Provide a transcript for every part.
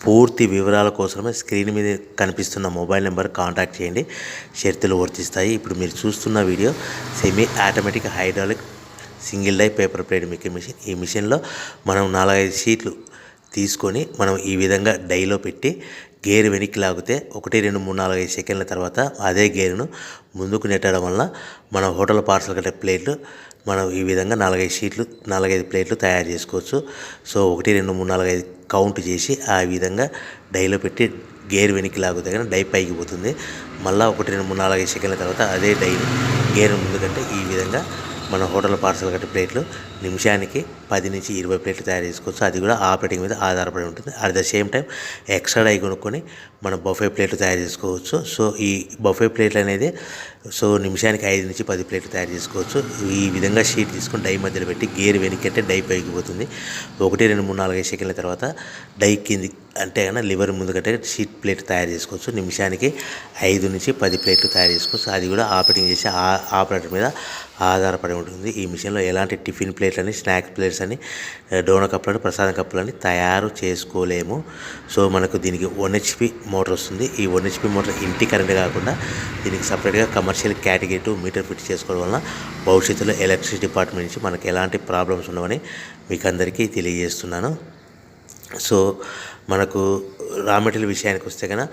పూర్తి వివరాల కోసమే స్క్రీన్ మీద కనిపిస్తున్న మొబైల్ నెంబర్ కాంటాక్ట్ చేయండి. షరతులు వర్తిస్తాయి. ఇప్పుడు మీరు చూస్తున్న video semi automatic hydraulic single die paper plate making machine. ఈ మిషన్లో మనం 4-5 షీట్లు తీసుకొని మనం ఈ విధంగా డైలో పెట్టి గేర్ వెనక్కి లాగితే 1 2 3 4 5 సెకండ్ల తర్వాత అదే గేరును ముందుకు నెట్టడం వల్ల మన హోటల్ పార్సల్ కట్టే ప్లేట్లు మనం ఈ విధంగా 4-5 షీట్లు 4-5 ప్లేట్లు తయారు చేసుకోవచ్చు. సో 1 2 3 4 5 కౌంట్ చేసి ఆ విధంగా డైలో పెట్టి గేర్ వెనక్కి లాగితే కానీ డై పైకి పోతుంది. మళ్ళీ 1 2 3 4 5 సెకండ్ల తర్వాత అదే డైని గేర్ ముందుకంటే ఈ విధంగా మన హోటల్ పార్సల్ కట్టే ప్లేట్లు నిమిషానికి 10 నుంచి 20 ప్లేట్లు తయారు చేసుకోవచ్చు. అది కూడా ఆపరేటింగ్ మీద ఆధారపడి ఉంటుంది. At the same time extra die కొనుక్కొని మనం బఫే ప్లేట్లు తయారు చేసుకోవచ్చు. సో ఈ బఫే ప్లేట్లు అనేది నిమిషానికి 5 నుంచి 10 ప్లేట్లు తయారు చేసుకోవచ్చు. ఈ విధంగా షీట్ తీసుకొని డై మధ్యలో పెట్టి గేర్ వెనక్కి అంటే డై పైకి పోతుంది. 1 2 3 4 5 సెకండ్ల తర్వాత డై కింది అంటే కన్నా లివర్ ముందుకంటే షీట్ ప్లేట్ తయారు చేసుకోవచ్చు. నిమిషానికి 5 నుంచి 10 ప్లేట్లు తయారు చేసుకోవచ్చు. అది కూడా ఆపరేటింగ్ చేసే ఆపరేటర్ మీద ఆధారపడి ఉంటుంది. ఈ మిషన్లో ఎలాంటి టిఫిన్ ప్లేట్లని, స్నాక్స్ ప్లేట్స్ అని, డోనా కప్పులని, ప్రసాదం కప్పులని తయారు చేసుకోలేము. సో మనకు దీనికి 1 HP మోటార్ వస్తుంది. ఈ 1 HP మోటార్ ఇంటి కరెంట్ కాకుండా దీనికి సపరేట్గా కమర్షియల్ కేటగిరీ 2 మీటర్ ఫిట్ చేసుకోవడం వలన భవిష్యత్తులో ఎలక్ట్రిసిటీ డిపార్ట్మెంట్ నుంచి మనకు ఎలాంటి ప్రాబ్లమ్స్ ఉండవని మీకు అందరికీ తెలియజేస్తున్నాను. సో మనకు రా మెటీరియల్ విషయానికి వస్తే కనుక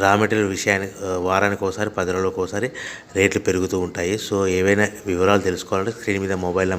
రా మెటీరియల్ విషయానికి వారానికి ఒకసారి 10 రోజులకు ఒకసారి రేట్లు పెరుగుతూ ఉంటాయి. సో ఏవైనా వివరాలు తెలుసుకోవాలంటే స్క్రీన్ మీద మొబైల్ నెంబర్